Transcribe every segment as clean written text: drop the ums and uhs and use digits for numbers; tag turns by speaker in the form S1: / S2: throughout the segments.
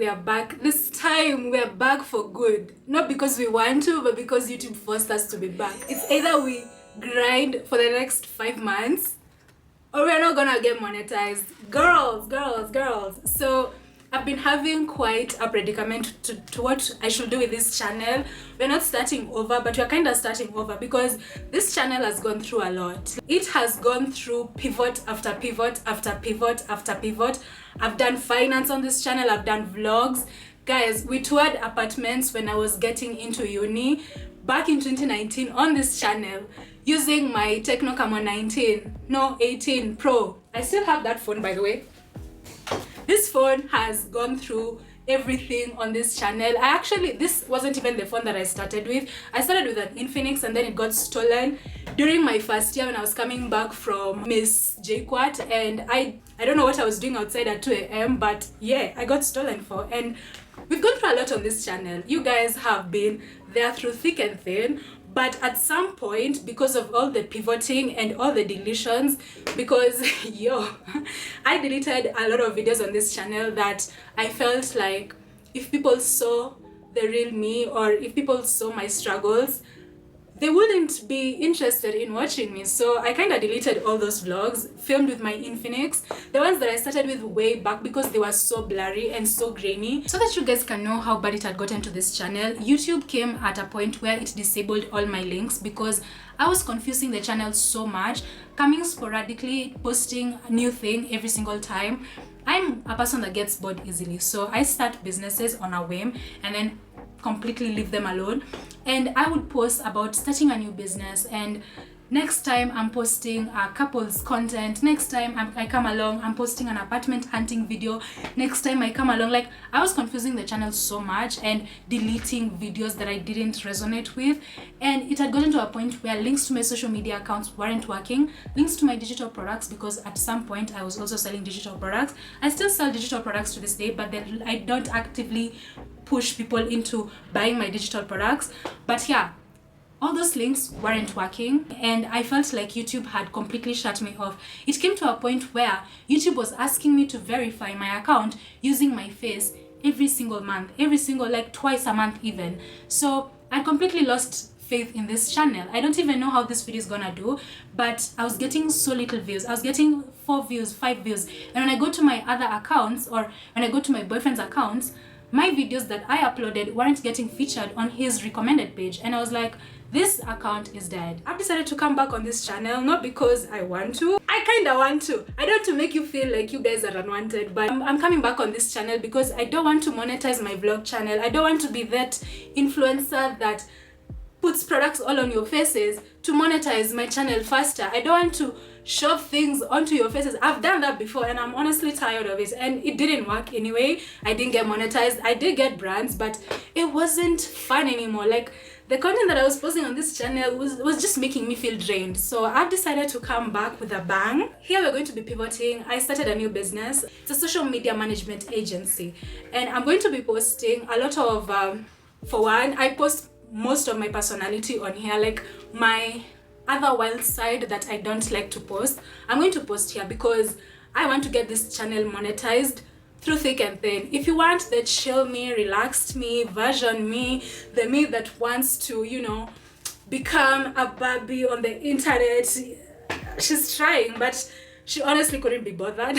S1: we are back. This time we are back for good. Not because we want to, but because YouTube forced us to be back. It's either we grind for the next 5 months or we're not gonna get monetized. Girls. So I've been having quite a predicament to what I should do with this channel. We're not starting over, but we're kind of starting over because this channel has gone through a lot. It has gone through pivot after pivot after pivot after pivot. I've done finance on this channel, I've done vlogs. Guys, we toured apartments when I was getting into uni back in 2019 on this channel using my Techno Camo 18 Pro. I still have that phone, by the way. This phone has gone through everything on this channel. This wasn't even the phone that I started with. I started with an Infinix and then it got stolen during my first year when I was coming back from Miss JQuat, and I don't know what I was doing outside at 2 a.m. but yeah, I got stolen for. And we've gone through a lot on this channel. You guys have been there through thick and thin. But at some point, because of all the pivoting and all the deletions, because I deleted a lot of videos on this channel that I felt like if people saw the real me or if people saw my struggles, they wouldn't be interested in watching me. So I kind of deleted all those vlogs filmed with my Infinix, the ones that I started with way back because they were so blurry and so grainy. So that you guys can know how bad it had gotten to this channel, YouTube came at a point where it disabled all my links because I was confusing the channel so much, coming sporadically, posting a new thing every single time. I'm a person that gets bored easily, so I start businesses on a whim and then completely leave them alone. And I would post about starting a new business, and next time I'm posting couples content, next time I come along I'm posting an apartment hunting video, next time I come along, like I was confusing the channel so much and deleting videos that I didn't resonate with. And it had gotten to a point where links to my social media accounts weren't working, links to my digital products, because at some point I was also selling digital products. I still sell digital products to this day, but then I don't actively push people into buying my digital products. But yeah, all those links weren't working and I felt like YouTube had completely shut me off. It came to a point where YouTube was asking me to verify my account using my face every single month, like twice a month even. So I completely lost faith in this channel. I don't even know how this video is gonna do, but I was getting so little views. I was getting 4 views, 5 views. And when I go to my other accounts or when I go to my boyfriend's accounts, my videos that I uploaded weren't getting featured on his recommended page. And I was like, this account is dead. I've decided to come back on this channel, not because I want to. I kind of want to. I don't want to make you feel like you guys are unwanted, but I'm coming back on this channel because I don't want to monetize my vlog channel. I don't want to be that influencer that puts products all on your faces to monetize my channel faster. I don't want to shove things onto your faces. I've done that before and I'm honestly tired of it, and it didn't work anyway. I didn't get monetized. I did get brands, but it wasn't fun anymore. Like the content that I was posting on this channel was just making me feel drained. So I've decided to come back with a bang. Here we're going to be pivoting. I started a new business. It's a social media management agency, and I'm going to be posting a lot of for one, I post most of my personality on here, like my other wild side that I don't like to post. I'm going to post here because I want to get this channel monetized through thick and thin. If you want the chill me, relaxed me, version me, the me that wants to, become a Barbie on the internet, she's trying, but she honestly couldn't be bothered.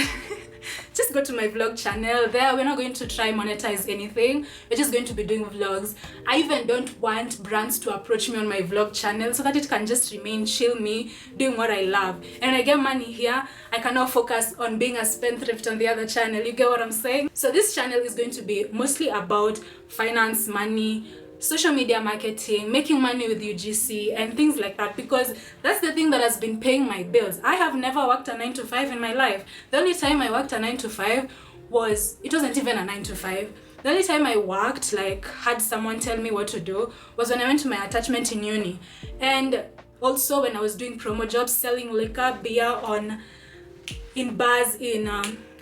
S1: Just go to my vlog channel. There we're not going to try monetize anything. We're just going to be doing vlogs. I even don't want brands to approach me on my vlog channel so that it can just remain chill me doing what I love. And when I get money here, I can now focus on being a spendthrift on the other channel. You get what I'm saying? So this channel is going to be mostly about finance, money, social media marketing, making money with UGC and things like that, because that's the thing that has been paying my bills. I have never worked a 9-to-5 in my life. The only time I worked a 9-to-5 it wasn't even a 9-to-5. The only time I worked, like had someone tell me what to do, was when I went to my attachment in uni. And also when I was doing promo jobs, selling liquor, beer in bars, in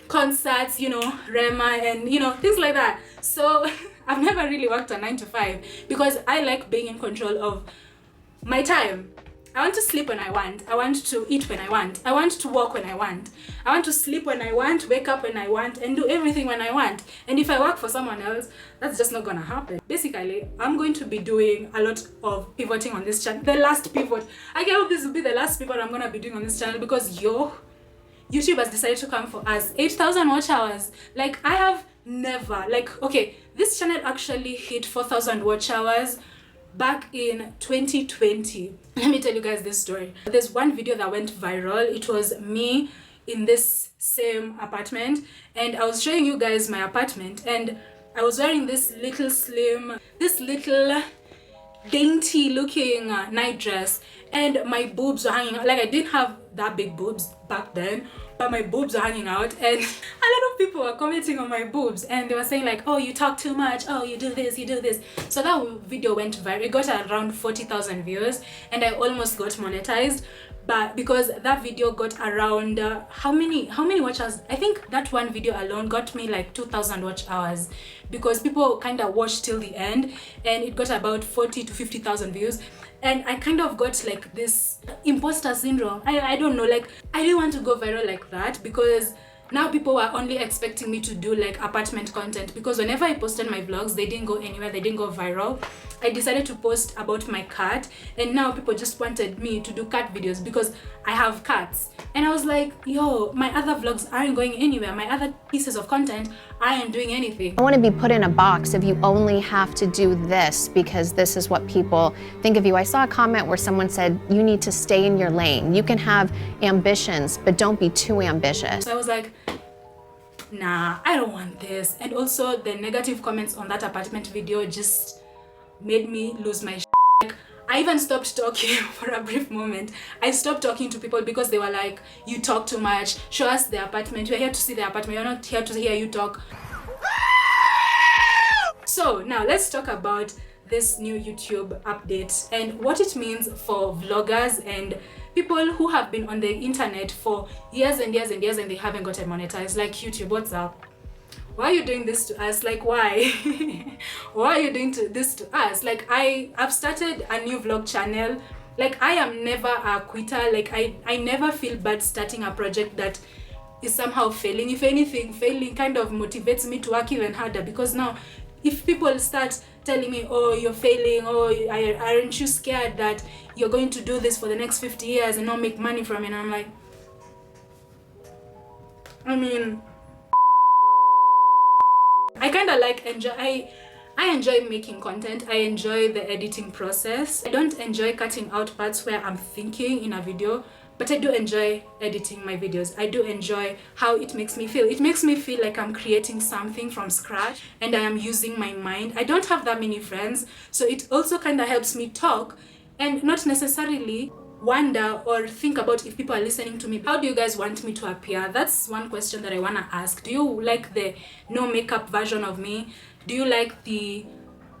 S1: concerts, Rema and things like that. So I've never really worked a 9-to-5 because I like being in control of my time. I want to sleep when I want. I want to eat when I want. I want to walk when I want. I want to sleep when I want, wake up when I want, and do everything when I want. And if I work for someone else, that's just not gonna happen. Basically, I'm going to be doing a lot of pivoting on this channel. The last pivot. I hope this will be the last pivot I'm gonna be doing on this channel because YouTube has decided to come for us. 8,000 watch hours. Like, I have never, like, okay, this channel actually hit 4,000 watch hours back in 2020. Let me tell you guys this story. There's one video that went viral. It was me in this same apartment, and I was showing you guys my apartment, and I was wearing this little dainty looking night dress, and my boobs were hanging out. Like, I didn't have that big boobs back then, but my boobs were hanging out, and a lot of people were commenting on my boobs, and they were saying like, oh, you talk too much, oh, you do this, you do this. So that video went viral. It got around 40,000 views, and I almost got monetized. But because that video got around how many watch hours? I think that one video alone got me like 2,000 watch hours, because people kind of watched till the end, and it got about 40 to 50,000 views. And I kind of got like this imposter syndrome. I don't know, like, I didn't want to go viral like that, because now people were only expecting me to do like apartment content, because whenever I posted my vlogs, they didn't go anywhere, they didn't go viral. I decided to post about my cat, and now people just wanted me to do cat videos because I have cats. And I was like, yo, my other vlogs aren't going anywhere, my other pieces of content aren't doing anything.
S2: I want to be put in a box if you only have to do this because this is what people think of you. I saw a comment where someone said you need to stay in your lane. You can have ambitions, but don't be too ambitious.
S1: So I was like, nah, I don't want this. And also the negative comments on that apartment video just made me lose my like, I even stopped talking for a brief moment. I stopped talking to people because they were like, you talk too much, show us the apartment, we're here to see the apartment, we're not here to hear you talk. So now let's talk about this new YouTube update and what it means for vloggers and people who have been on the internet for years and years and years and they haven't gotten monetized. Like, YouTube, what's up? Why are you doing this to us? Like, why? Why are you doing this to us? Like, I've started a new vlog channel. Like, I am never a quitter. Like, I never feel bad starting a project that is somehow failing. If anything, failing kind of motivates me to work even harder, because now if people start telling me, oh, you're failing, oh, aren't you scared that you're going to do this for the next 50 years and not make money from it? And I'm like, I mean, I kind of like I enjoy making content. I enjoy the editing process. I don't enjoy cutting out parts where I'm thinking in a video, but I do enjoy editing my videos. I do enjoy how it makes me feel. It makes me feel like I'm creating something from scratch and I am using my mind. I don't have that many friends, so it also kind of helps me talk and not necessarily wonder or think about if people are listening to me. How do you guys want me to appear? That's one question that I want to ask. Do you like the no makeup version of me? Do you like the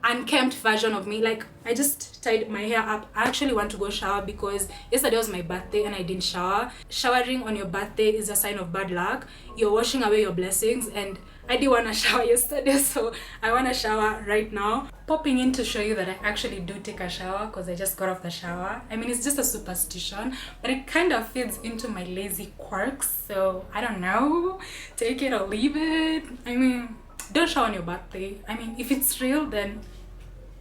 S1: unkempt version of me? Like, I just tied my hair up. I actually want to go shower because yesterday was my birthday and I didn't shower. Showering on your birthday is a sign of bad luck. You're washing away your blessings, and I didn't want to shower yesterday, so I want to shower right now. Popping in to show you that I actually do take a shower because I just got off the shower. I mean, it's just a superstition, but it kind of fits into my lazy quirks, so I don't know. Take it or leave it. I mean, don't shower on your birthday. I mean, if it's real, then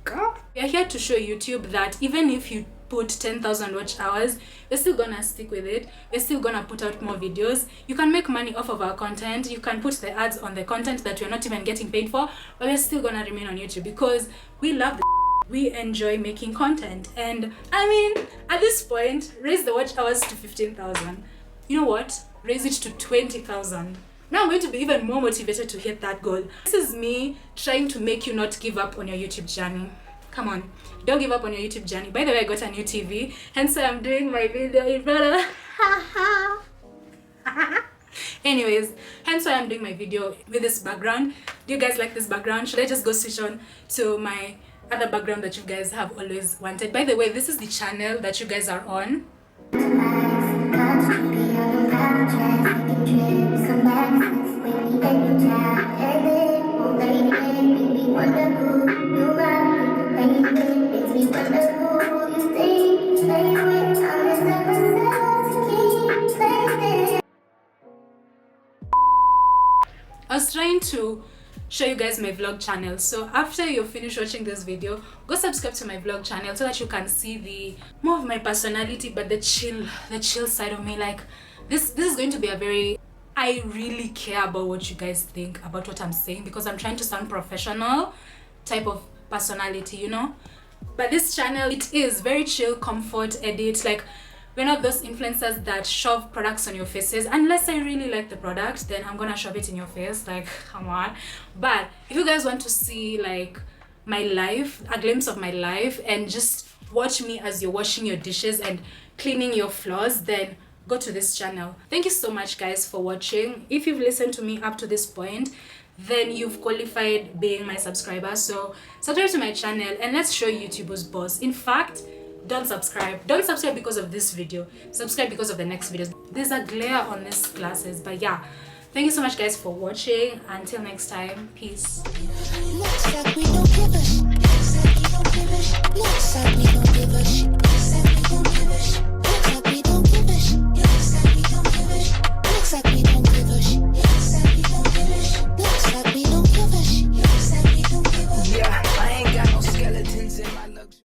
S1: go. We are here to show YouTube that even if you put 10,000 watch hours, we're still gonna stick with it. We're still gonna put out more videos. You can make money off of our content. You can put the ads on the content that you're not even getting paid for, but we're still gonna remain on YouTube because we love we enjoy making content. And I mean, at this point, raise the watch hours to 15,000. You know what? Raise it to 20,000. Now I'm going to be even more motivated to hit that goal. This is me trying to make you not give up on your YouTube journey. Come on, don't give up on your YouTube journey. By the way, I got a new TV, hence I'm doing my video in front of anyways, hence why I'm doing my video with this background. Do you guys like this background? Should I just go switch on to my other background that you guys have always wanted? By the way, this is the channel that you guys are on. I was trying to show you guys my vlog channel. So after you finish watching this video, go subscribe to my vlog channel so that you can see the more of my personality, but the chill side of me. Like this is going to be a very, I really care about what you guys think about what I'm saying, because I'm trying to sound professional type of personality, you know. But this channel, it is very chill, comfort, edit. Like, we're not those influencers that shove products on your faces. Unless I really like the product, then I'm gonna shove it in your face. Like, come on. But if you guys want to see like my life, a glimpse of my life, and just watch me as you're washing your dishes and cleaning your floors, then go to this channel. Thank you so much guys for watching. If you've listened to me up to this point, then you've qualified being my subscriber. So subscribe to my channel and let's show YouTube who's boss. In fact, don't subscribe because of this video, subscribe because of the next videos. There's a glare on these glasses. But yeah, thank you so much guys for watching. Until next time, peace.
S3: Looks like we don't give a